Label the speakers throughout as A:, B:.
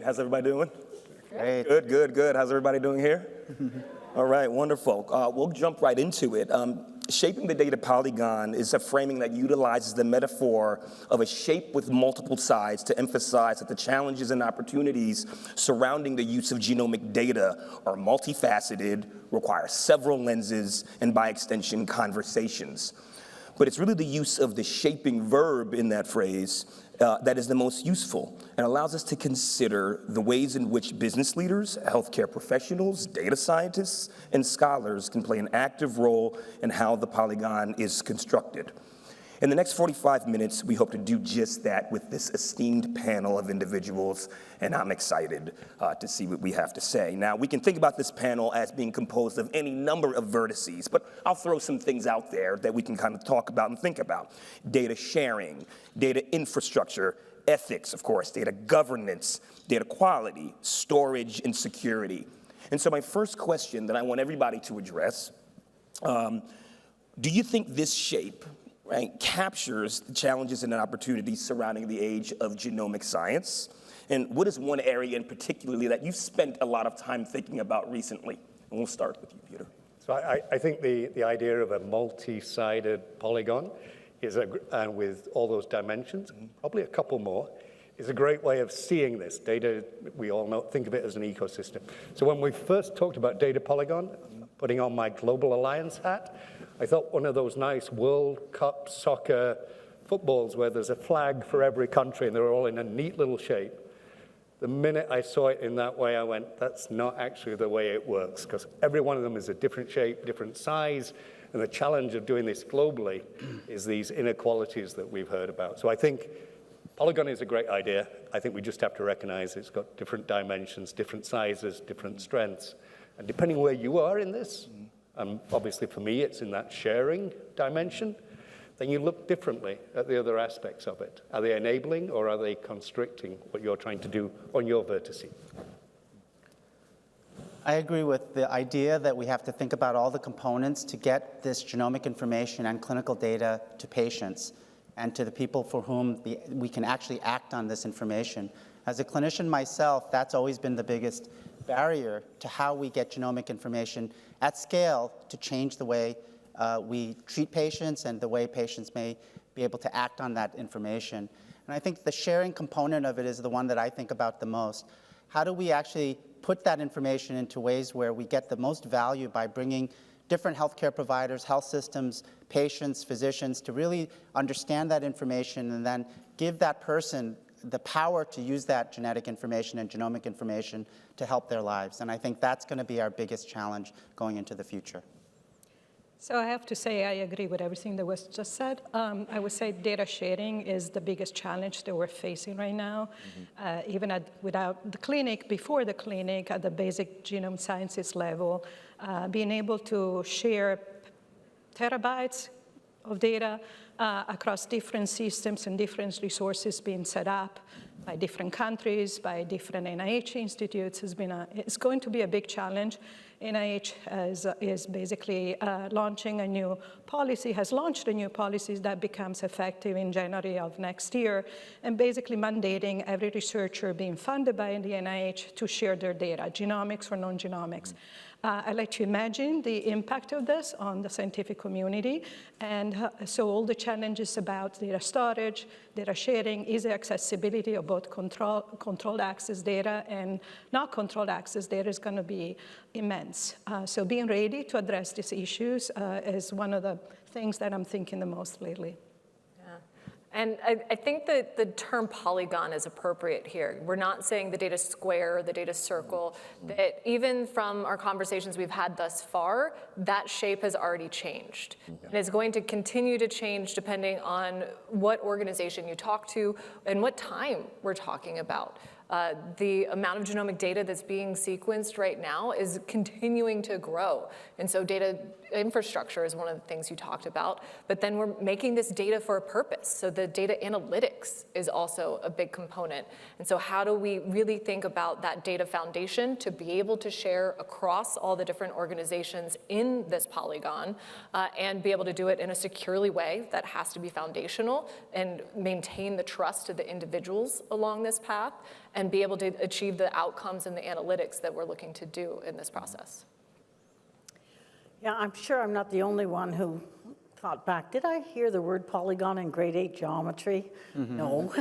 A: How's everybody doing?
B: Great.
A: Good, good, good. How's everybody doing here? All right, wonderful. We'll jump right into it. Shaping the data polygon is a framing that utilizes the metaphor of a shape with multiple sides to emphasize that the challenges and opportunities surrounding the use of genomic data are multifaceted, require several lenses, and by extension, conversations. But it's really the use of the shaping verb in that phrase that is the most useful and allows us to consider the ways in which business leaders, healthcare professionals, data scientists, and scholars can play an active role in how the polygon is constructed. In the next 45 minutes, we hope to do just that with this esteemed panel of individuals, and I'm excited to see what we have to say. Now, we can think about this panel as being composed of any number of vertices, but I'll throw some things out there that we can kind of talk about and think about. Data sharing, data infrastructure, ethics, of course, data governance, data quality, storage, and security. And so my first question that I want everybody to address, do you think this shape, right, captures the challenges and opportunities surrounding the age of genomic science? And what is one area in particularly that you've spent a lot of time thinking about recently? And we'll start with you, Peter.
C: So I think the idea of a multi-sided polygon is with all those dimensions, probably a couple more, is a great way of seeing this. Data, we all think of it as an ecosystem. So when we first talked about data polygon, putting on my Global Alliance hat, I thought one of those nice World Cup soccer footballs where there's a flag for every country and they're all in a neat little shape. The minute I saw it in that way, I went, that's not actually the way it works, because every one of them is a different shape, different size, and the challenge of doing this globally is these inequalities that we've heard about. So I think Polygon is a great idea. I think we just have to recognize it's got different dimensions, different sizes, different strengths. And depending where you are in this, obviously for me it's in that sharing dimension, then you look differently at the other aspects of it. Are they enabling or are they constricting what you're trying to do on your vertices?
B: I agree with the idea that we have to think about all the components to get this genomic information and clinical data to patients and to the people for whom we can actually act on this information. As a clinician myself, that's always been the biggest barrier to how we get genomic information at scale to change the way we treat patients and the way patients may be able to act on that information. And I think the sharing component of it is the one that I think about the most. How do we actually put that information into ways where we get the most value by bringing different healthcare providers, health systems, patients, physicians to really understand that information and then give that person the power to use that genetic information and genomic information to help their lives. And I think that's going to be our biggest challenge going into the future.
D: So I have to say I agree with everything that was just said. I would say data sharing is the biggest challenge that we're facing right now. Even without the clinic, before the clinic, at the basic genome sciences level, being able to share terabytes of data across different systems and different resources being set up by different countries, by different NIH institutes it's going to be a big challenge. NIH is basically launching a new policy, has launched a new policy that becomes effective in January of next year, and basically mandating every researcher being funded by the NIH to share their data, genomics or non-genomics. I'd like to imagine the impact of this on the scientific community. And so all the challenges about data storage, data sharing, easy accessibility of both controlled access data and not controlled access data is going to be immense. So being ready to address these issues is one of the things that I'm thinking the most lately.
E: And I think that the term polygon is appropriate here. We're not saying the data square, the data circle, that even from our conversations we've had thus far, that shape has already changed. And it's going to continue to change depending on what organization you talk to and what time we're talking about. The amount of genomic data that's being sequenced right now is continuing to grow. And so data infrastructure is one of the things you talked about, but then we're making this data for a purpose. So the data analytics is also a big component. And so how do we really think about that data foundation to be able to share across all the different organizations in this Polygon and be able to do it in a securely way that has to be foundational and maintain the trust of the individuals along this path and be able to achieve the outcomes and the analytics that we're looking to do in this process.
F: Yeah, I'm sure I'm not the only one who thought back, did I hear the word polygon in grade 8 geometry? No,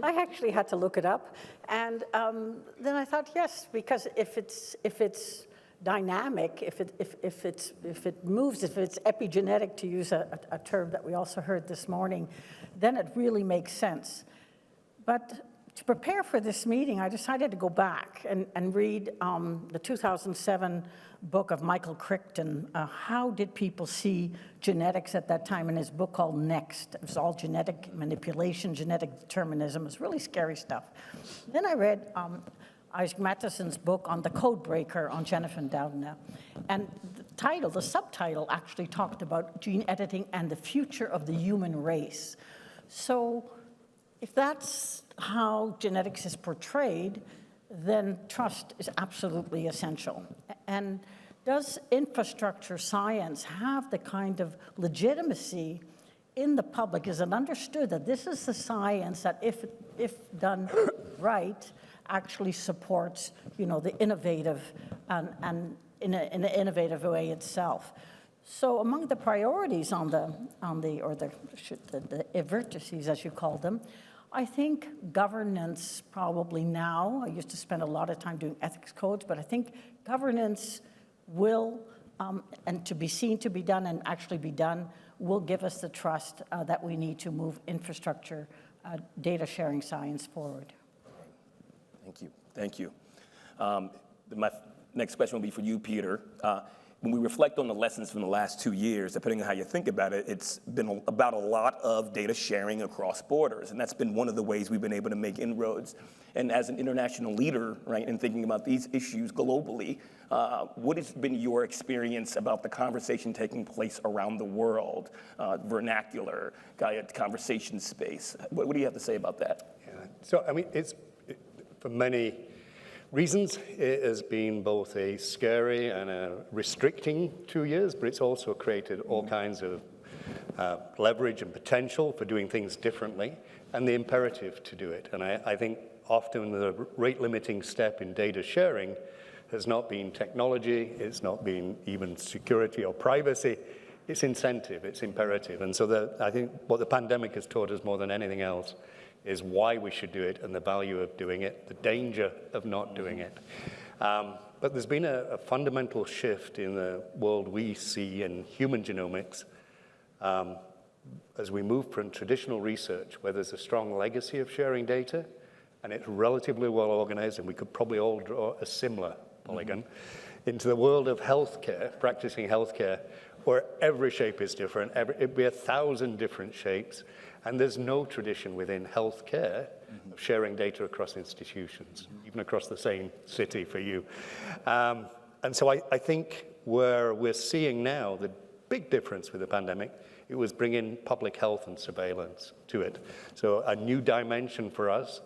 F: I actually had to look it up. And then I thought, yes, because if it's dynamic, if it moves, if it's epigenetic, to use a term that we also heard this morning, then it really makes sense. But to prepare for this meeting, I decided to go back and read the 2007 book of Michael Crichton, How Did People See Genetics at that time, in his book called Next. It was all genetic manipulation, genetic determinism. It was really scary stuff. Then I read Isaac Matheson's book on the code breaker on Jennifer Doudna. And the subtitle actually talked about gene editing and the future of the human race. So if that's how genetics is portrayed, then trust is absolutely essential. And does infrastructure science have the kind of legitimacy in the public? Is it understood that this is the science that, if done right, actually supports, the innovative and in an innovative way itself? So among the priorities on the vertices, as you call them, I think governance probably now, I used to spend a lot of time doing ethics codes, but I think governance will, and to be seen to be done and actually be done, will give us the trust that we need to move infrastructure, data sharing science forward.
A: Thank you. My next question will be for you, Peter. When we reflect on the lessons from the last 2 years, depending on how you think about it, it's been about a lot of data sharing across borders, and that's been one of the ways we've been able to make inroads. And as an international leader, right, in thinking about these issues globally, what has been your experience about the conversation taking place around the world, vernacular, conversation space? What do you have to say about that?
C: Yeah. So, I mean, for many reasons, it has been both a scary and a restricting 2 years, but it's also created all kinds of leverage and potential for doing things differently, and the imperative to do it. And I think often the rate-limiting step in data sharing has not been technology, it's not been even security or privacy, it's incentive, it's imperative. And so I think what the pandemic has taught us more than anything else is why we should do it and the value of doing it, the danger of not doing it. But there's been a fundamental shift in the world we see in human genomics as we move from traditional research, where there's a strong legacy of sharing data, and it's relatively well organized, and we could probably all draw a similar polygon, into the world of healthcare, practicing healthcare, where every shape is different, it'd be 1,000 different shapes, and there's no tradition within healthcare of sharing data across institutions, even across the same city for you. And so I think where we're seeing now the big difference with the pandemic, it was bringing public health and surveillance to it. So a new dimension for us,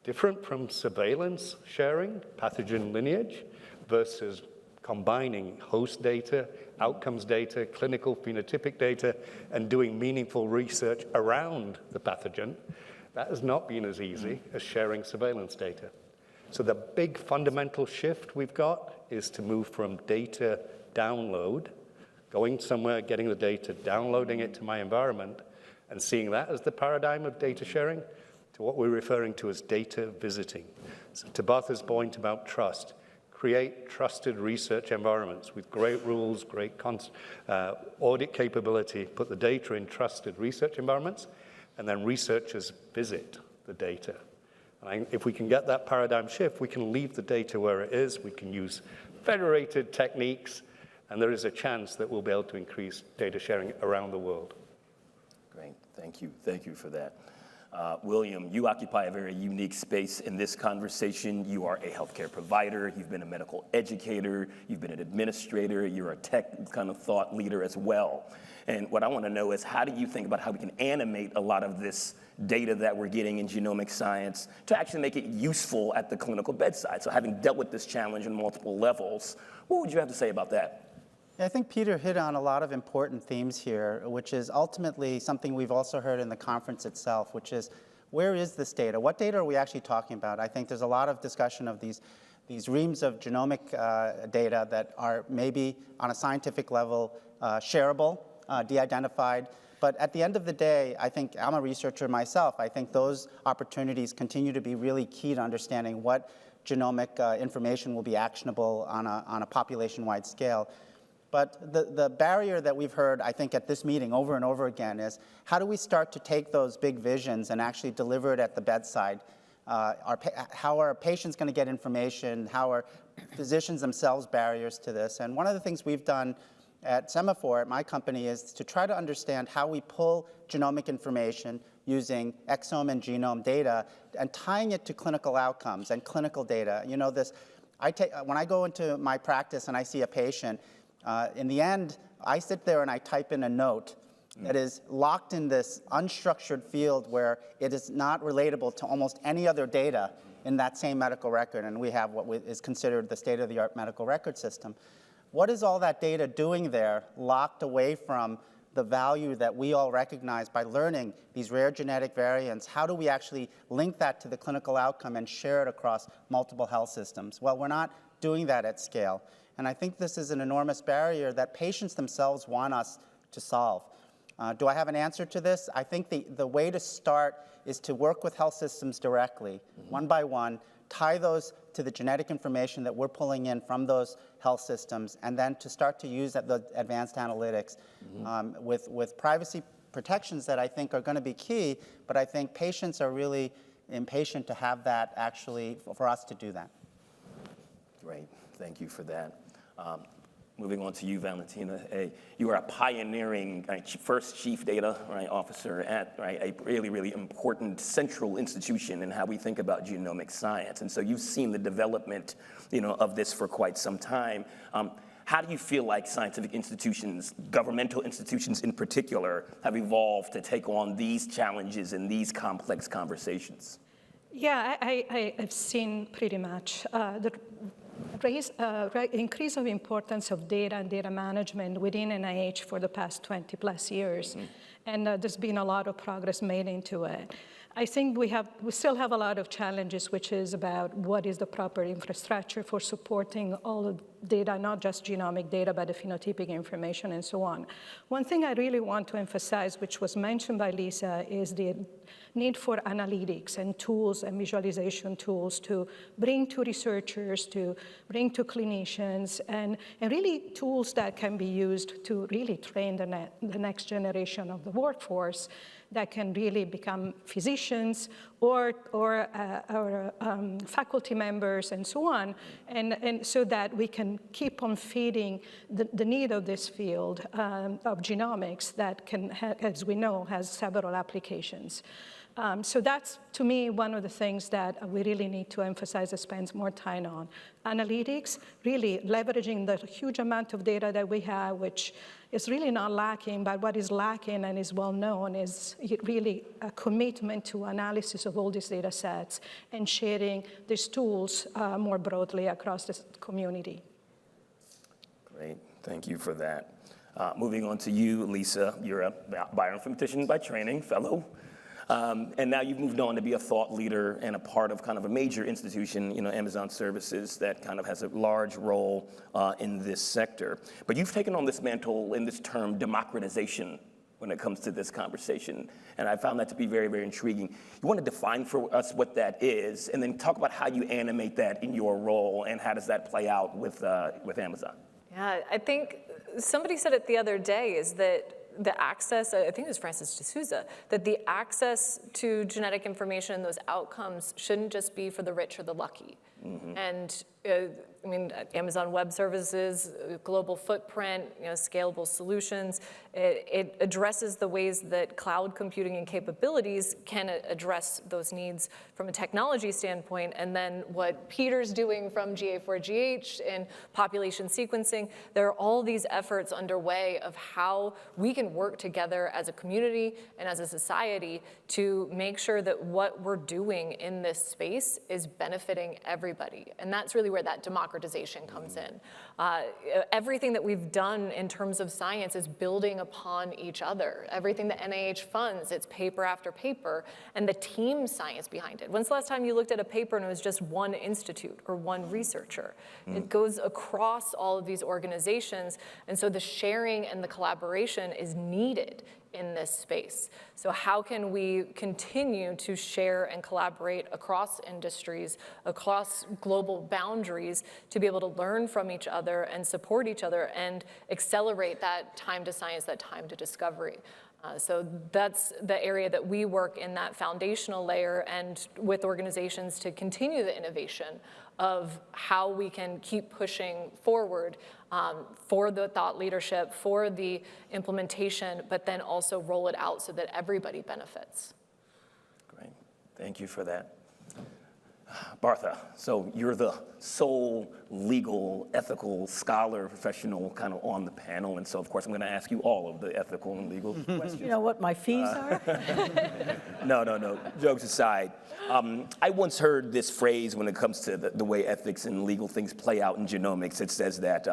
C: different from surveillance sharing, pathogen lineage, versus combining host data, outcomes data, clinical phenotypic data, and doing meaningful research around the pathogen. That has not been as easy as sharing surveillance data. So the big fundamental shift we've got is to move from data download, going somewhere, getting the data, downloading it to my environment, and seeing that as the paradigm of data sharing, to what we're referring to as data visiting. So to Bartha's point about trust, create trusted research environments with great rules, great audit capability, put the data in trusted research environments, and then researchers visit the data. And if we can get that paradigm shift, we can leave the data where it is, we can use federated techniques, and there is a chance that we'll be able to increase data sharing around the world.
A: Great, thank you for that. William, you occupy a very unique space in this conversation. You are a healthcare provider, you've been a medical educator, you've been an administrator, you're a tech kind of thought leader as well. And what I want to know is, how do you think about how we can animate a lot of this data that we're getting in genomic science to actually make it useful at the clinical bedside? So having dealt with this challenge on multiple levels, what would you have to say about that?
B: I think Peter hit on a lot of important themes here, which is ultimately something we've also heard in the conference itself, which is, where is this data? What data are we actually talking about? I think there's a lot of discussion of these reams of genomic data that are maybe on a scientific level shareable, de-identified. But at the end of the day, I think, I'm a researcher myself, I think those opportunities continue to be really key to understanding what genomic information will be actionable on a population-wide scale. But the barrier that we've heard, I think, at this meeting over and over again is, how do we start to take those big visions and actually deliver it at the bedside? How are patients going to get information? How are physicians themselves barriers to this? And one of the things we've done at Semaphore, at my company, is to try to understand how we pull genomic information using exome and genome data and tying it to clinical outcomes and clinical data. You know, when I go into my practice and I see a patient, in the end, I sit there and I type in a note that is locked in this unstructured field where it is not relatable to almost any other data in that same medical record, and we have what is considered the state-of-the-art medical record system. What is all that data doing there, locked away from the value that we all recognize by learning these rare genetic variants? How do we actually link that to the clinical outcome and share it across multiple health systems? Well, we're not doing that at scale. And I think this is an enormous barrier that patients themselves want us to solve. Do I have an answer to this? I think the way to start is to work with health systems directly, one by one, tie those to the genetic information that we're pulling in from those health systems, and then to start to use the advanced analytics with privacy protections that I think are going to be key, but I think patients are really impatient to have that actually, for us to do that.
A: Great, thank you for that. Moving on to you, Valentina. You are a pioneering first chief data officer at a really, really important central institution in how we think about genomic science. And so you've seen the development of this for quite some time. How do you feel like scientific institutions, governmental institutions in particular, have evolved to take on these challenges and these complex conversations?
D: Yeah, I've seen pretty much the increase of importance of data and data management within NIH for the past 20 plus years. And there's been a lot of progress made into it. I think we still have a lot of challenges, which is about what is the proper infrastructure for supporting all the data, not just genomic data, but the phenotypic information and so on. One thing I really want to emphasize, which was mentioned by Lisa, is the need for analytics and tools and visualization tools to bring to researchers, to bring to clinicians, and really tools that can be used to really train the next generation of the workforce that can really become physicians or faculty members and so on, and so that we can keep on feeding the need of this field of genomics that can, as we know, has several applications. So that's, to me, one of the things that we really need to emphasize and spend more time on. Analytics, really leveraging the huge amount of data that we have, which is really not lacking, but what is lacking and is well known is really a commitment to analysis of all these data sets and sharing these tools more broadly across the community.
A: Great, thank you for that. Moving on to you, Lisa, you're a bioinformatician by training, fellow. And now you've moved on to be a thought leader and a part of kind of a major institution, Amazon Services, that kind of has a large role in this sector. But you've taken on this mantle in this term, democratization, when it comes to this conversation. And I found that to be very, very intriguing. You want to define for us what that is, and then talk about how you animate that in your role, and how does that play out with Amazon?
E: Yeah, I think somebody said it the other day, is that the access, I think it was Francis D'Souza, that the access to genetic information and those outcomes shouldn't just be for the rich or the lucky. And I mean, Amazon Web Services, global footprint, scalable solutions. It addresses the ways that cloud computing and capabilities can address those needs from a technology standpoint. And then what Peter's doing from GA4GH and population sequencing, there are all these efforts underway of how we can work together as a community and as a society to make sure that what we're doing in this space is benefiting everybody. And that's really where that democratization comes in. Everything that we've done in terms of science is building upon each other. Everything that NIH funds, it's paper after paper, and the team science behind it. When's the last time you looked at a paper and it was just one institute or one researcher? It goes across all of these organizations, and so the sharing and the collaboration is needed in this space. So how can we continue to share and collaborate across industries, across global boundaries, to be able to learn from each other and support each other and accelerate that time to science, that time to discovery? So that's the area that we work in, that foundational layer, and with organizations to continue the innovation of how we can keep pushing forward for the thought leadership, for the implementation, but then also roll it out so that everybody benefits.
A: Great, thank you for that. Bartha, so you're the sole legal, ethical scholar, professional kind of on the panel, and so of course I'm going to ask you all of the ethical and legal questions.
F: You know what my fees are?
A: No, jokes aside. I once heard this phrase when it comes to the way ethics and legal things play out in genomics. It says that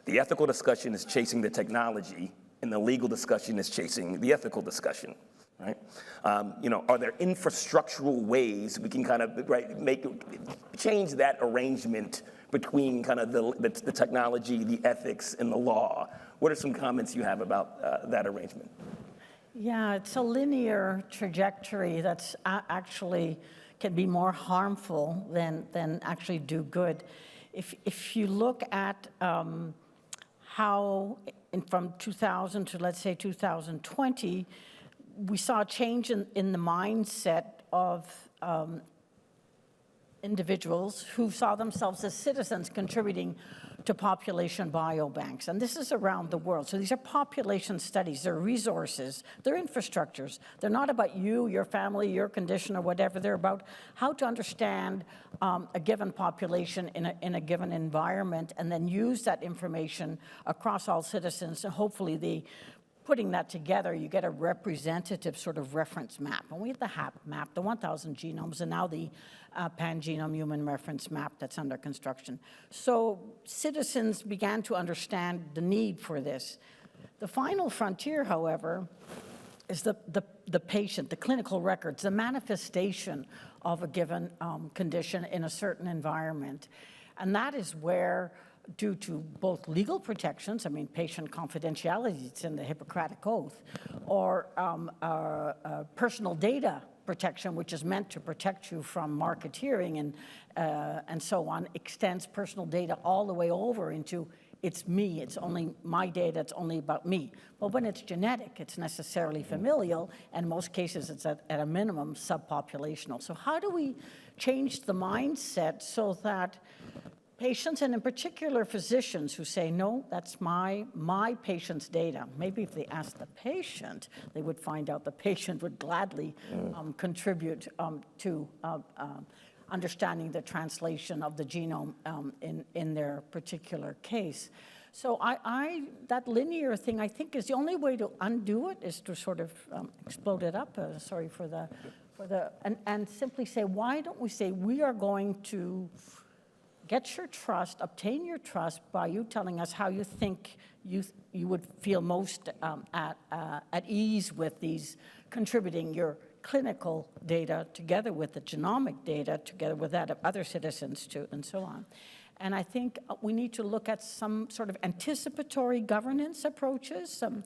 A: the ethical discussion is chasing the technology, and the legal discussion is chasing the ethical discussion. Right? Are there infrastructural ways we can kind of change that arrangement between kind of the technology, the ethics, and the law? What are some comments you have about that arrangement?
F: Yeah, it's a linear trajectory that's actually can be more harmful than actually do good. If you look at how from 2000 to let's say 2020, we saw a change in the mindset of individuals who saw themselves as citizens contributing to population biobanks. And this is around the world. So these are population studies, they're resources, they're infrastructures. They're not about you, your family, your condition, or whatever. They're about how to understand a given population in a given environment, and then use that information across all citizens, and hopefully putting that together, you get a representative sort of reference map. And we have the HAP map, the 1,000 genomes, and now the pan-genome human reference map that's under construction. So citizens began to understand the need for this. The final frontier, however, is the patient, the clinical records, the manifestation of a given condition in a certain environment. And that is where, due to both legal protections, I mean, patient confidentiality, it's in the Hippocratic Oath, or personal data protection, which is meant to protect you from marketeering and so on, extends personal data all the way over into it's me, it's only my data, it's only about me. But when it's genetic, it's necessarily familial, and in most cases it's at a minimum subpopulational. So how do we change the mindset so that patients, and in particular physicians who say, no, that's my patient's data. Maybe if they asked the patient, they would find out the patient would gladly contribute to understanding the translation of the genome in their particular case. So that linear thing, I think, is the only way to undo it is to sort of explode it up, and simply say, why don't we say we are going to get your trust, obtain your trust by you telling us how you think you would feel most at ease with these, contributing your clinical data together with the genomic data, together with that of other citizens too, and so on. And I think we need to look at some sort of anticipatory governance approaches, some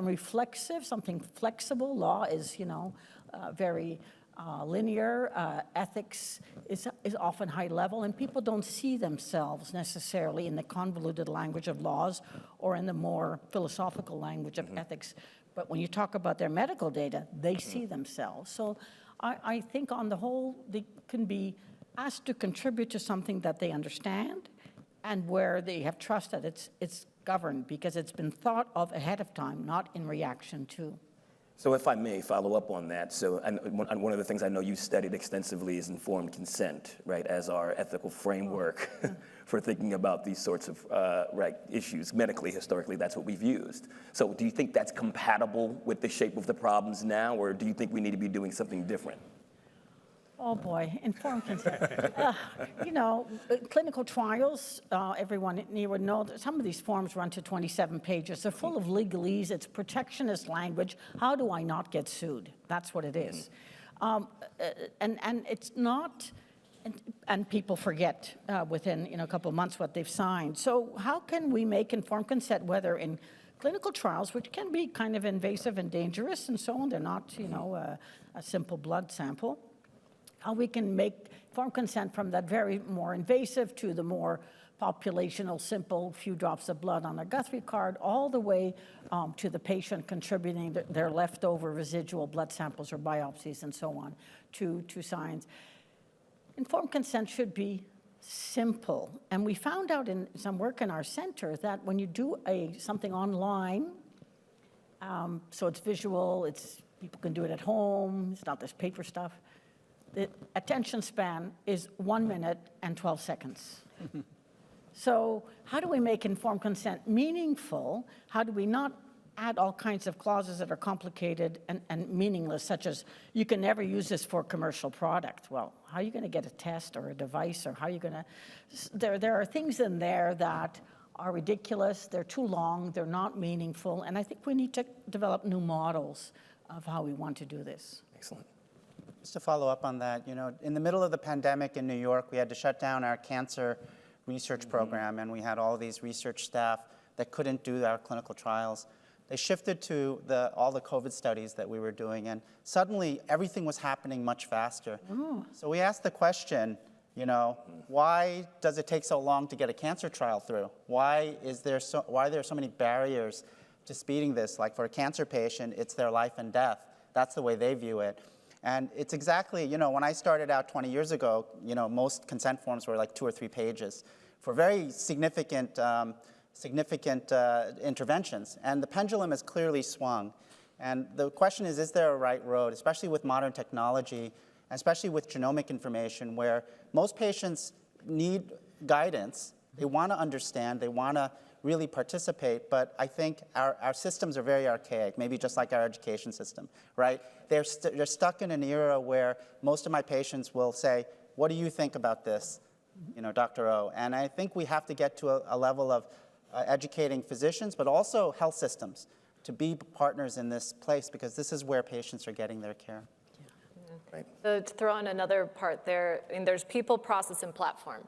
F: reflexive, something flexible. Law is, very linear. Ethics is often high level, and people don't see themselves necessarily in the convoluted language of laws or in the more philosophical language of ethics. But when you talk about their medical data, they see themselves. So I think on the whole, they can be asked to contribute to something that they understand and where they have trust that it's governed because it's been thought of ahead of time, not in reaction to.
A: So if I may follow up on that, so and one of the things I know you studied extensively is informed consent, right, as our ethical framework for thinking about these sorts of issues. Medically, historically, that's what we've used. So do you think that's compatible with the shape of the problems now, or do you think we need to be doing something different?
F: Oh boy, informed consent. Clinical trials, everyone would know that some of these forms run to 27 pages. They're full of legalese. It's protectionist language. How do I not get sued? That's what it is. And it's not, and people forget within a couple of months what they've signed. So how can we make informed consent, whether in clinical trials, which can be kind of invasive and dangerous and so on, they're not, a simple blood sample, how we can make informed consent from that very more invasive to the more populational, simple, few drops of blood on a Guthrie card, all the way to the patient contributing their leftover residual blood samples or biopsies and so on to science. Informed consent should be simple. And we found out in some work in our center that when you do something online, so it's visual, people can do it at home, it's not this paper stuff, the attention span is 1 minute and 12 seconds. So how do we make informed consent meaningful? How do we not add all kinds of clauses that are complicated and meaningless, such as you can never use this for a commercial product? Well, how are you going to get a test or a device, or how are you going to? There are things in there that are ridiculous, they're too long, they're not meaningful, and I think we need to develop new models of how we want to do this.
A: Excellent.
B: Just to follow up on that, in the middle of the pandemic in New York, we had to shut down our cancer research program, and we had all these research staff that couldn't do our clinical trials. They shifted to all the COVID studies that we were doing, and suddenly everything was happening much faster. So we asked the question, why does it take so long to get a cancer trial through? Why are there so many barriers to speeding this? Like for a cancer patient, it's their life and death. That's the way they view it. And it's exactly, when I started out 20 years ago, most consent forms were like 2 or 3 pages for very significant interventions. And the pendulum has clearly swung. And the question is there a right road, especially with modern technology, especially with genomic information, where most patients need guidance. They want to understand. They want to really participate, but I think our systems are very archaic, maybe just like our education system, right? They're stuck in an era where most of my patients will say, what do you think about this, Dr. O? And I think we have to get to a level of educating physicians, but also health systems to be partners in this place, because this is where patients are getting their care.
A: Right.
E: So to throw in another part there, there's people, process, and platform.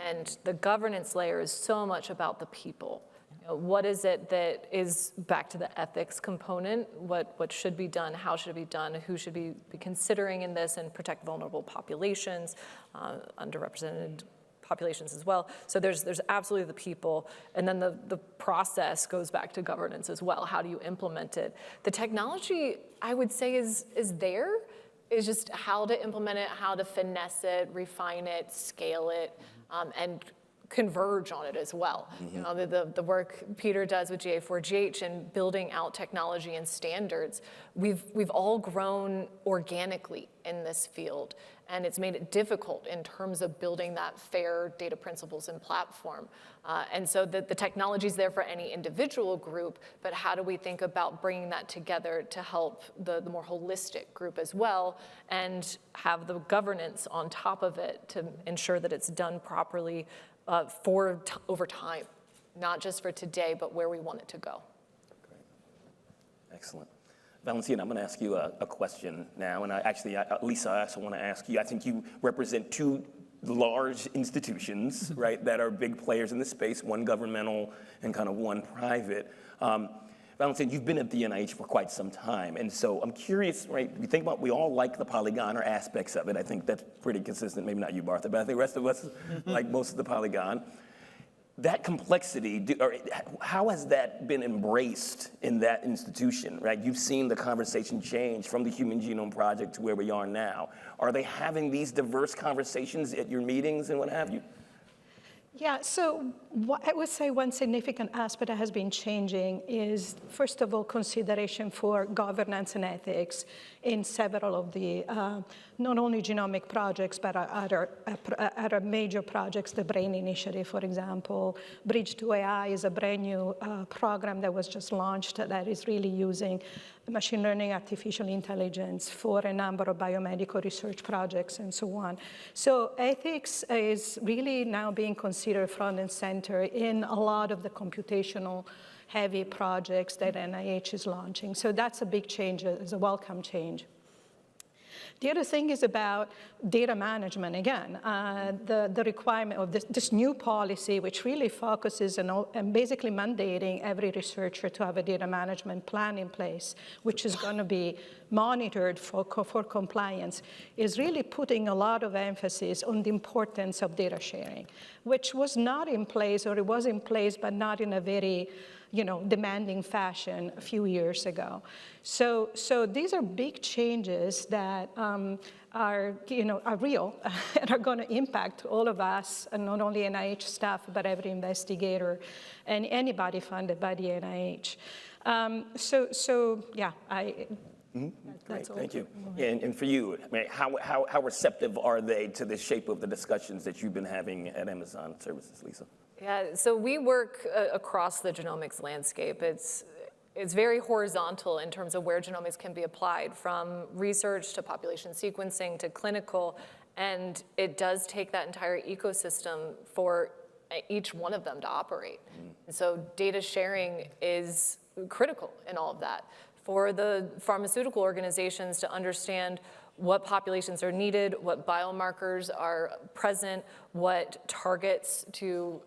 E: And the governance layer is so much about the people. What is it that is back to the ethics component? What should be done? How should it be done? Who should be considering in this, and protect vulnerable populations, underrepresented populations as well. So there's absolutely the people. And then the process goes back to governance as well. How do you implement it? The technology, I would say, is there. Is just how to implement it, how to finesse it, refine it, scale it, and converge on it as well. The work Peter does with GA4GH and building out technology and standards, we've all grown organically in this field, and it's made it difficult in terms of building that fair data principles and platform. And so the technology's there for any individual group, but how do we think about bringing that together to help the more holistic group as well, and have the governance on top of it to ensure that it's done properly over time, not just for today, but where we want it to go.
A: Great. Excellent. Valentina, I'm going to ask you a question now, and Lisa, I also want to ask you, I think you represent 2 large institutions, right, that are big players in this space, one governmental and kind of one private. Valentina, you've been at the NIH for quite some time, and so I'm curious, right, we think about, we all like the Polygon or aspects of it. I think that's pretty consistent, maybe not you, Martha, but I think the rest of us like most of the Polygon. that complexity, how has that been embraced in that institution, right? You've seen the conversation change from the Human Genome Project to where we are now. Are they having these diverse conversations at your meetings and what have you?
D: Yeah, so I would say one significant aspect that has been changing is, first of all, consideration for governance and ethics in several of the, not only genomic projects, but other major projects, the BRAIN Initiative, for example. Bridge to AI is a brand new program that was just launched that is really using machine learning, artificial intelligence for a number of biomedical research projects and so on. So ethics is really now being considered front and center in a lot of the computational heavy projects that NIH is launching. So that's a big change, it's a welcome change. The other thing is about data management. Again, the requirement of this new policy, which really focuses on basically mandating every researcher to have a data management plan in place, which is going to be monitored for compliance, is really putting a lot of emphasis on the importance of data sharing, which was not in place, or it was in place, but not in a very demanding fashion a few years ago. So these are big changes that are real and are going to impact all of us, and not only NIH staff, but every investigator and anybody funded by the NIH.
A: Great, thank you. And for you, I mean, how receptive are they to the shape of the discussions that you've been having at Amazon Services, Lisa?
E: Yeah, so we work across the genomics landscape. It's very horizontal in terms of where genomics can be applied, from research to population sequencing to clinical, and it does take that entire ecosystem for each one of them to operate. And so data sharing is critical in all of that. For the pharmaceutical organizations to understand what populations are needed, what biomarkers are present, what targets to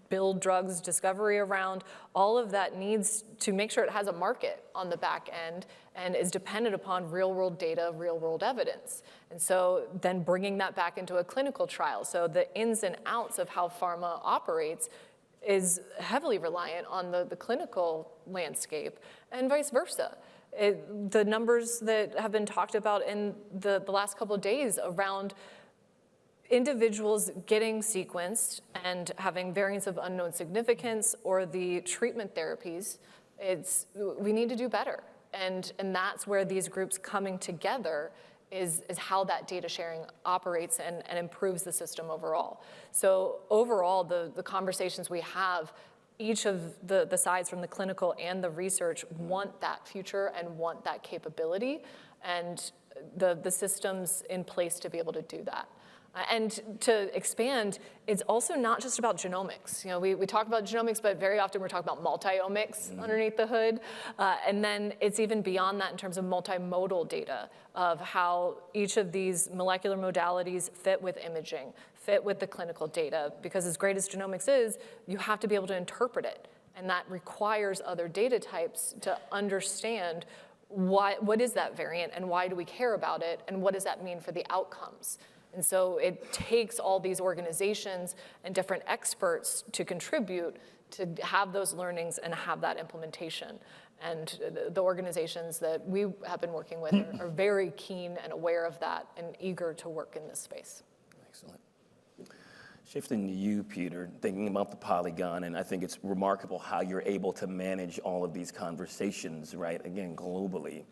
E: build drugs discovery around, all of that needs to make sure it has a market on the back end and is dependent upon real-world data, real-world evidence. And so then bringing that back into a clinical trial. So the ins and outs of how pharma operates is heavily reliant on the clinical landscape, and vice versa. The numbers that have been talked about in the last couple of days around individuals getting sequenced and having variants of unknown significance, or the treatment therapies, we need to do better. And that's where these groups coming together is how that data sharing operates and improves the system overall. So overall, the conversations we have, each of the sides from the clinical and the research want that future and want that capability, and the systems in place to be able to do that. And to expand, it's also not just about genomics. We talk about genomics, but very often we're talking about multi-omics underneath the hood. And then it's even beyond that in terms of multimodal data, of how each of these molecular modalities fit with imaging, fit with the clinical data. Because as great as genomics is, you have to be able to interpret it. And that requires other data types to understand what is that variant and why do we care about it, and what does that mean for the outcomes. And so it takes all these organizations and different experts to contribute to have those learnings and have that implementation. And the organizations that we have been working with are very keen and aware of that and eager to work in this space.
A: Excellent. Shifting to you, Peter, thinking about the Polygon, and I think it's remarkable how you're able to manage all of these conversations, right, again, globally.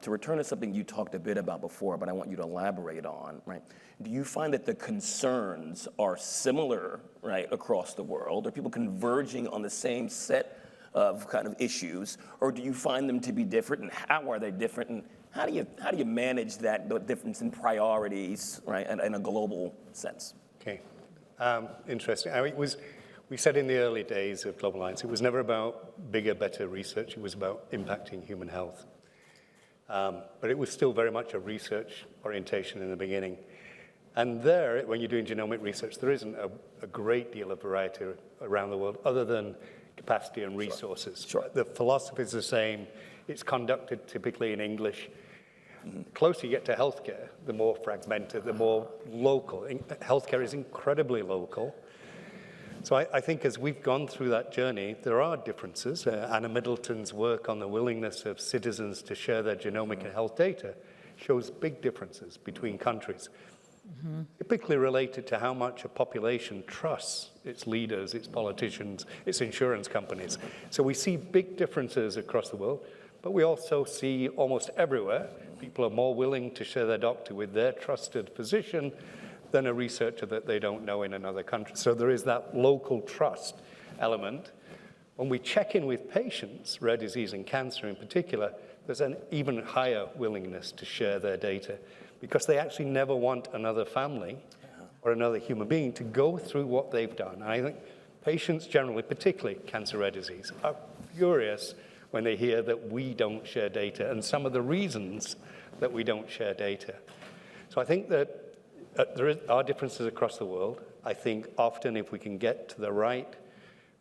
A: To return to something you talked a bit about before, but I want you to elaborate on, right? Do you find that the concerns are similar, right, across the world? Are people converging on the same set of kind of issues, or do you find them to be different, and how are they different, and how do you manage that, the difference in priorities, right, in a global sense?
C: Okay, interesting. We said in the early days of Global Alliance, it was never about bigger, better research. It was about impacting human health. But it was still very much a research orientation in the beginning. And there, when you're doing genomic research, there isn't a great deal of variety around the world other than capacity and resources.
A: Sure.
C: The philosophy is the same. It's conducted typically in English. The closer you get to healthcare, the more fragmented, the more local. Healthcare is incredibly local. So I think as we've gone through that journey, there are differences. Anna Middleton's work on the willingness of citizens to share their genomic and health data shows big differences between countries, typically related to how much a population trusts its leaders, its politicians, its insurance companies. So we see big differences across the world, but we also see almost everywhere people are more willing to share their doctor with their trusted physician than a researcher that they don't know in another country. So there is that local trust element. When we check in with patients, rare disease and cancer in particular, there's an even higher willingness to share their data because they actually never want another family or another human being to go through what they've done. And I think patients generally, particularly cancer rare disease, are furious when they hear that we don't share data and some of the reasons that we don't share data. So I think that there are differences across the world. I think often if we can get to the right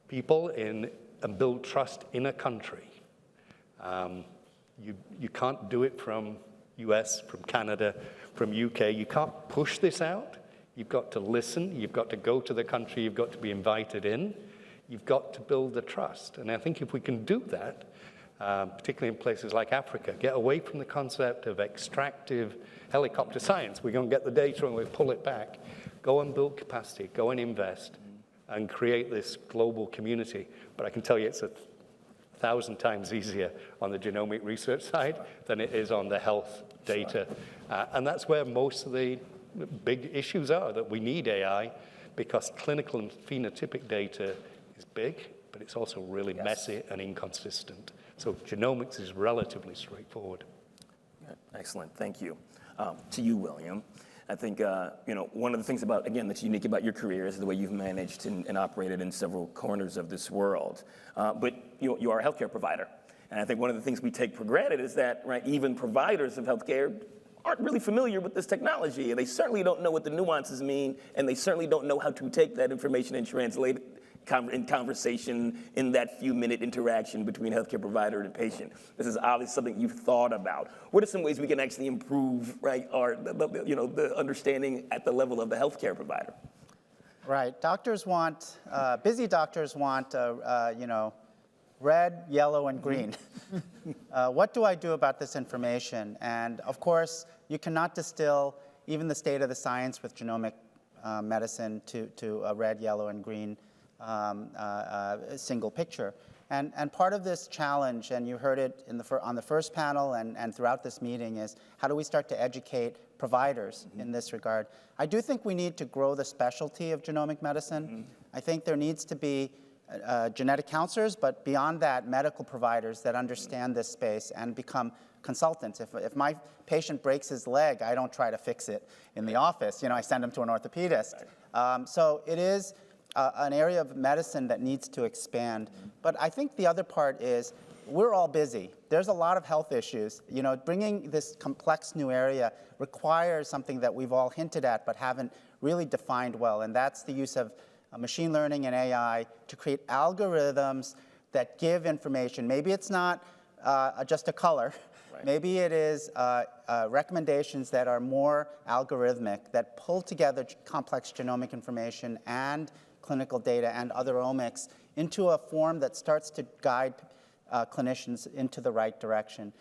C: people and build trust in a country, you can't do it from US, from Canada, from UK. You can't push this out. You've got to listen. You've got to go to the country. You've got to be invited in. You've got to build the trust. And I think if we can do that, particularly in places like Africa, get away from the concept of extractive helicopter science. We're going to get the data and we pull it back. Go and build capacity, go and invest, and create this global community. But I can tell you it's 1,000 times easier on the genomic research side than it is on the health data. And that's where most of the big issues are, that we need AI because clinical and phenotypic data is big, but it's also really messy and inconsistent. So genomics is relatively straightforward.
A: Excellent, thank you. To you, William. I think one of the things that's unique about your career is the way you've managed and operated in several corners of this world. But you are a healthcare provider. And I think one of the things we take for granted is that even providers of healthcare aren't really familiar with this technology. And they certainly don't know what the nuances mean. And they certainly don't know how to take that information and translate it in conversation in that few-minute interaction between healthcare provider and patient. This is obviously something you've thought about. What are some ways we can actually improve, the understanding at the level of the healthcare provider?
B: Right. Busy doctors want, red, yellow, and green. What do I do about this information? And of course, you cannot distill even the state of the science with genomic medicine to a red, yellow, and green single picture. And part of this challenge, and you heard it on the first panel and throughout this meeting, is how do we start to educate providers in this regard? I do think we need to grow the specialty of genomic medicine. I think there needs to be genetic counselors, but beyond that, medical providers that understand this space and become consultants. If my patient breaks his leg, I don't try to fix it in the office. I send him to an orthopedist. So it is an area of medicine that needs to expand. But I think the other part is we're all busy. There's a lot of health issues. Bringing this complex new area requires something that we've all hinted at but haven't really defined well, and that's the use of machine learning and AI to create algorithms that give information. Maybe it's not just a color. Right. Maybe it is recommendations that are more algorithmic, that pull together complex genomic information and clinical data and other omics into a form that starts to guide clinicians into the right direction.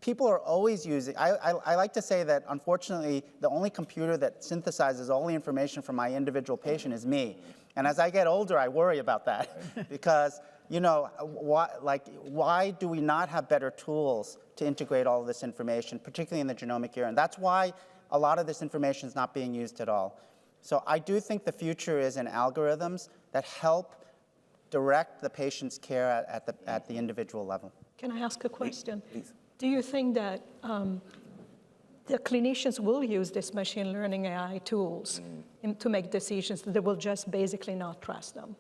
B: People are always using, I like to say that unfortunately the only computer that synthesizes all the information from my individual patient is me. And as I get older, I worry about that because why do we not have better tools to integrate all of this information, particularly in the genomic era? And that's why a lot of this information is not being used at all. So I do think the future is in algorithms that help direct the patient's care at the individual level.
D: Can I ask a question?
A: Please.
D: Do you think that the clinicians will use this machine learning AI tools to make decisions, that they will just basically not trust them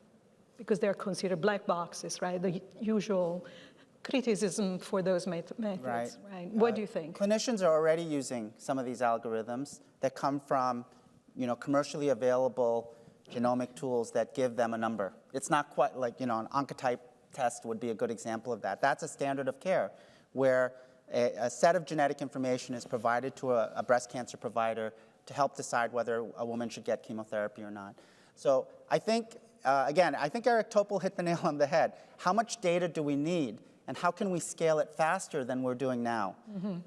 D: because they're considered black boxes, right? The usual criticism for those methods, right? What do you think?
B: Clinicians are already using some of these algorithms that come from, commercially available genomic tools that give them a number. It's not quite like, an oncotype test would be a good example of that. That's a standard of care where a set of genetic information is provided to a breast cancer provider to help decide whether a woman should get chemotherapy or not. So I think again, I think Eric Topol hit the nail on the head. How much data do we need? And how can we scale it faster than we're doing now?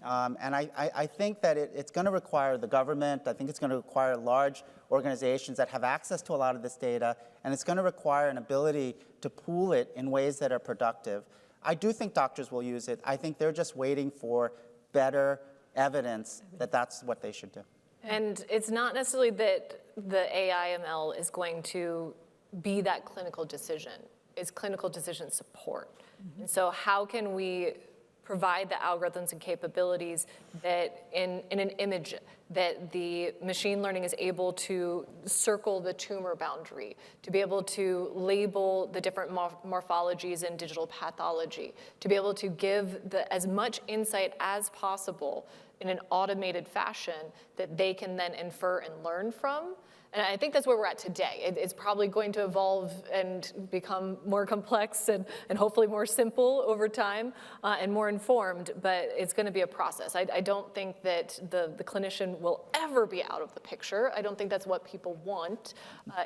B: And I think that it's going to require the government, I think it's going to require large organizations that have access to a lot of this data, and it's going to require an ability to pool it in ways that are productive. I do think doctors will use it. I think they're just waiting for better evidence that that's what they should do.
E: And it's not necessarily that the AI/ML is going to be that clinical decision. It's clinical decision support. And so how can we provide the algorithms and capabilities that in an image that the machine learning is able to circle the tumor boundary, to be able to label the different morphologies in digital pathology, to be able to give as much insight as possible in an automated fashion that they can then infer and learn from. And I think that's where we're at today. It's probably going to evolve and become more complex and hopefully more simple over time and more informed, but it's going to be a process. I don't think that the clinician will ever be out of the picture. I don't think that's what people want.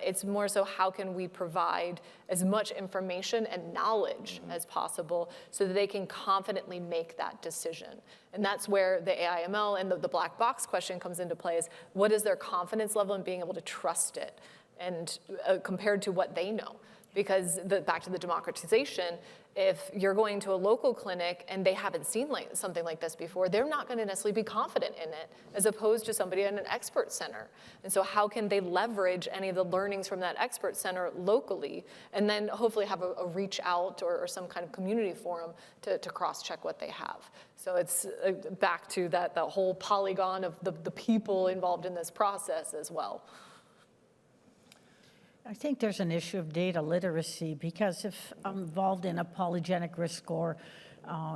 E: It's more so how can we provide as much information and knowledge as possible so that they can confidently make that decision. And that's where the AI/ML and the black box question comes into play is what is their confidence level in being able to trust it and compared to what they know. Because back to the democratization, if you're going to a local clinic and they haven't seen something like this before, they're not going to necessarily be confident in it, as opposed to somebody in an expert center. And so how can they leverage any of the learnings from that expert center locally, and then hopefully have a reach out or some kind of community forum to cross-check what they have. So it's back to that whole polygon of the people involved in this process as well.
F: I think there's an issue of data literacy because if I'm involved in a polygenic risk score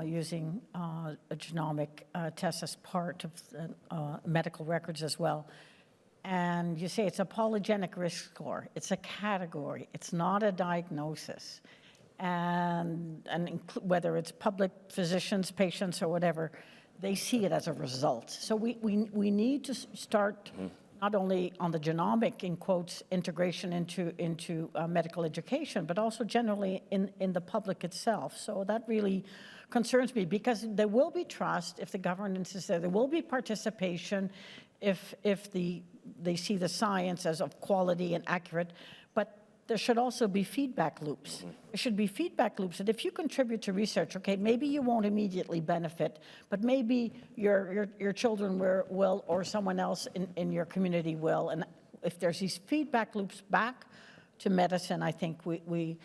F: using a genomic test as part of medical records as well, and you say it's a polygenic risk score, it's a category, it's not a diagnosis, and whether it's public physicians, patients, or whatever, they see it as a result. So we need to start not only on the genomic, in quotes, integration into medical education, but also generally in the public itself. So that really concerns me because there will be trust if the governance is there. There will be participation if they see the science as of quality and accurate, but there should also be feedback loops. There should be feedback loops that if you contribute to research, okay, maybe you won't immediately benefit, but maybe your children will or someone else in your community will. And if there's these feedback loops back to medicine, I think we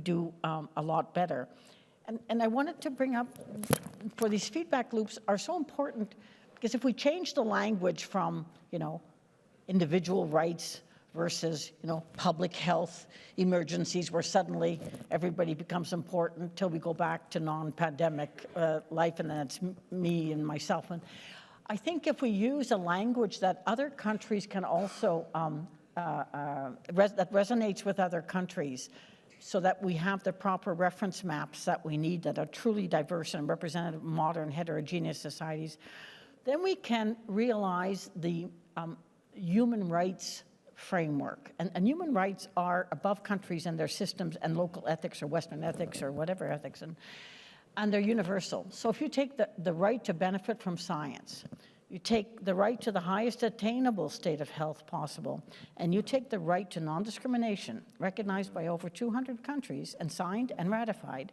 F: do a lot better. And I wanted to bring up, for these feedback loops are so important because if we change the language from, individual rights versus, public health emergencies where suddenly everybody becomes important till we go back to non-pandemic life, and then it's me and myself. And I think if we use a language that other countries can also, that resonates with other countries, so that we have the proper reference maps that we need that are truly diverse and representative of modern heterogeneous societies, then we can realize the human rights framework. And human rights are above countries and their systems and local ethics or Western ethics or whatever ethics, and they're universal. So if you take the right to benefit from science, you take the right to the highest attainable state of health possible, and you take the right to non-discrimination, recognized by over 200 countries and signed and ratified,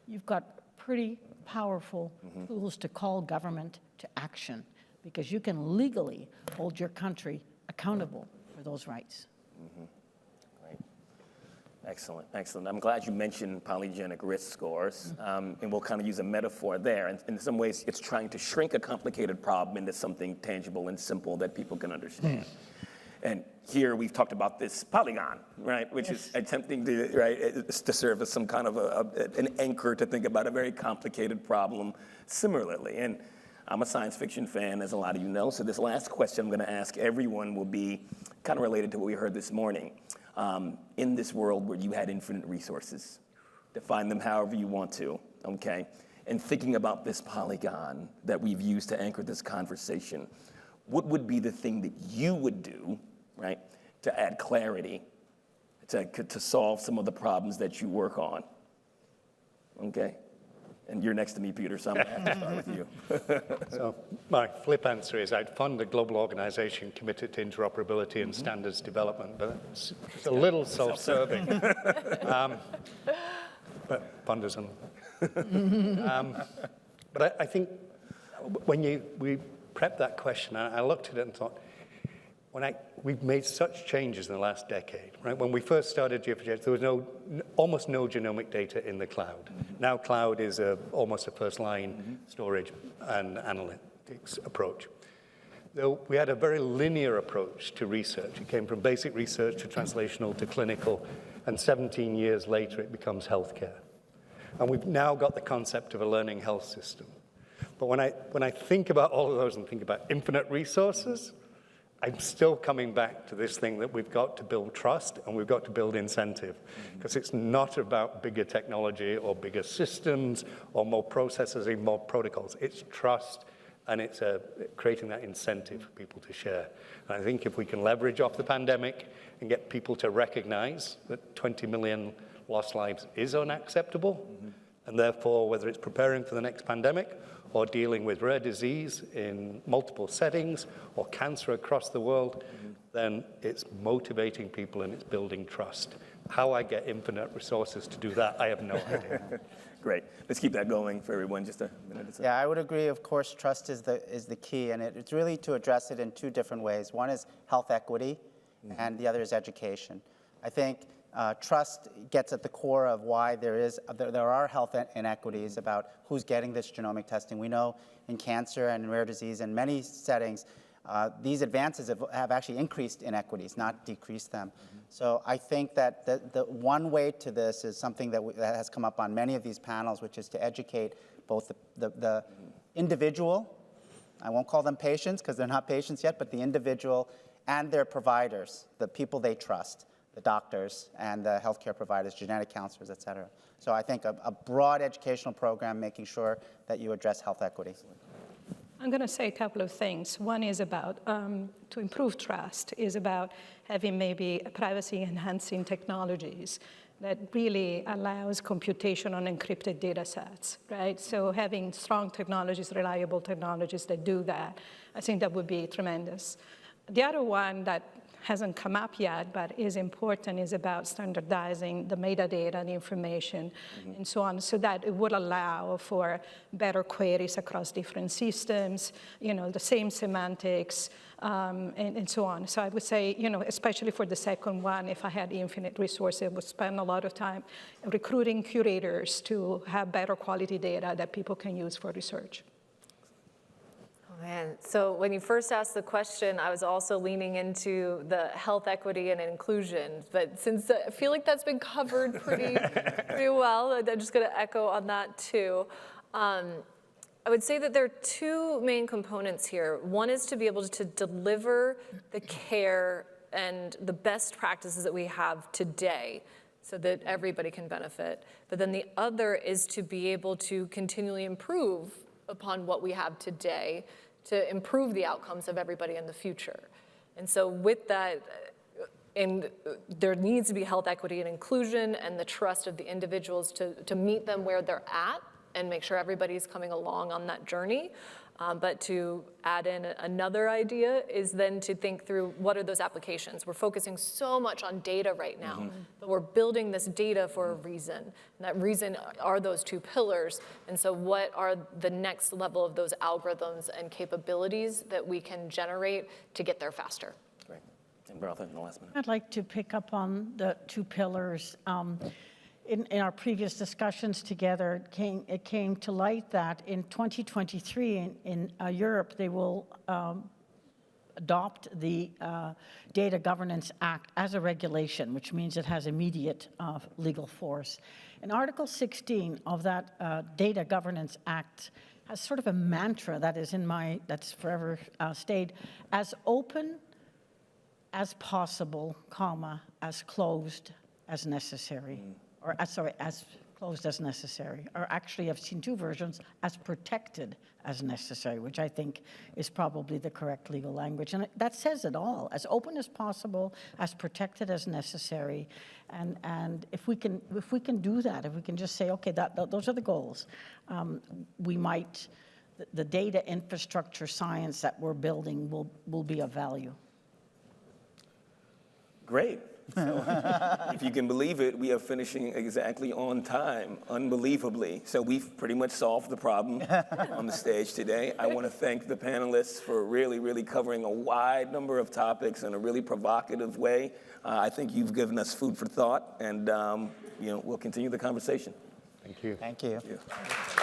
F: you've got pretty powerful tools to call government to action, because you can legally hold your country accountable for those rights.
A: Great. Excellent, excellent. I'm glad you mentioned polygenic risk scores, and we'll kind of use a metaphor there. And in some ways, it's trying to shrink a complicated problem into something tangible and simple that people can understand. And here we've talked about this polygon, right, which is attempting to serve as some kind of an anchor to think about a very complicated problem similarly. And I'm a science fiction fan, as a lot of you know, so this last question I'm going to ask everyone will be kind of related to what we heard this morning. In this world where you had infinite resources, define them however you want to, okay? And thinking about this polygon that we've used to anchor this conversation, what would be the thing that you would do, right, to add clarity to solve some of the problems that you work on. Okay? And you're next to me, Peter, so I'm going to have to start with you.
C: So my flip answer is I'd fund a global organization committed to interoperability and standards development, but it's a little self-serving. But funders on. But I think when we prepped that question, I looked at it and thought, we've made such changes in the last decade, right? When we first started GeoProject, there was almost no genomic data in the cloud. Now cloud is almost a first-line storage and analytics approach. Though we had a very linear approach to research. It came from basic research to translational to clinical, and 17 years later it becomes healthcare. And we've now got the concept of a learning health system. But when I think about all of those and think about infinite resources, I'm still coming back to this thing that we've got to build trust and we've got to build incentive, because it's not about bigger technology or bigger systems or more processes and more protocols. It's trust, and it's creating that incentive for people to share. And I think if we can leverage off the pandemic and get people to recognize that 20 million lost lives is unacceptable, and therefore, whether it's preparing for the next pandemic or dealing with rare disease in multiple settings, or cancer across the world, then it's motivating people and it's building trust. How I get infinite resources to do that, I have no idea.
A: Great. Let's keep that going for everyone, just a minute or so.
B: Yeah, I would agree. Of course, trust is the key, and it's really to address it in two different ways. One is health equity, and the other is education. I think trust gets at the core of why there are health inequities about who's getting this genomic testing. We know in cancer and rare disease, in many settings, these advances have actually increased inequities, not decreased them. So I think that the one way to this is something that has come up on many of these panels, which is to educate both the individual, I won't call them patients because they're not patients yet, but the individual and their providers, the people they trust, the doctors and the healthcare providers, genetic counselors, et cetera. So I think a broad educational program making sure that you address health equity.
D: I'm going to say a couple of things. One is about, to improve trust, is about having maybe privacy-enhancing technologies that really allows computation on encrypted data sets, right? So having strong technologies, reliable technologies that do that, I think that would be tremendous. The other one that hasn't come up yet, but is important, is about standardizing the metadata, the information, and so on, so that it would allow for better queries across different systems, the same semantics, and so on. So I would say, especially for the second one, if I had infinite resources, I would spend a lot of time recruiting curators to have better quality data that people can use for research.
E: Man, so when you first asked the question, I was also leaning into the health equity and inclusion. But since I feel like that's been covered pretty well, I'm just going to echo on that too. I would say that there are two main components here. One is to be able to deliver the care and the best practices that we have today so that everybody can benefit. But then the other is to be able to continually improve upon what we have today to improve the outcomes of everybody in the future. And so with that, there needs to be health equity and inclusion and the trust of the individuals to meet them where they're at and make sure everybody's coming along on that journey. But to add in another idea is then to think through what are those applications. We're focusing so much on data right now, but we're building this data for a reason. And that reason are those two pillars. And so what are the next level of those algorithms and capabilities that we can generate to get there faster?
A: Great. And Bertha, in the last minute.
F: I'd like to pick up on the two pillars. In our previous discussions together, it came to light that in 2023 in Europe, they will adopt the Data Governance Act as a regulation, which means it has immediate legal force. And Article 16 of that Data Governance Act has sort of a mantra that is that's forever stayed: as open as possible, comma, as closed as necessary. Or, sorry, as closed as necessary, or actually I've seen two versions, as protected as necessary, which I think is probably the correct legal language. And that says it all, as open as possible, as protected as necessary. And if we can do that, if we can just say, okay, those are the goals, we might, the data infrastructure science that we're building will be of value.
A: Great. So, if you can believe it, we are finishing exactly on time, unbelievably. So we've pretty much solved the problem on the stage today. I want to thank the panelists for really, really covering a wide number of topics in a really provocative way. I think you've given us food for thought, and we'll continue the conversation.
C: Thank you.
B: Thank you.
A: Thank you.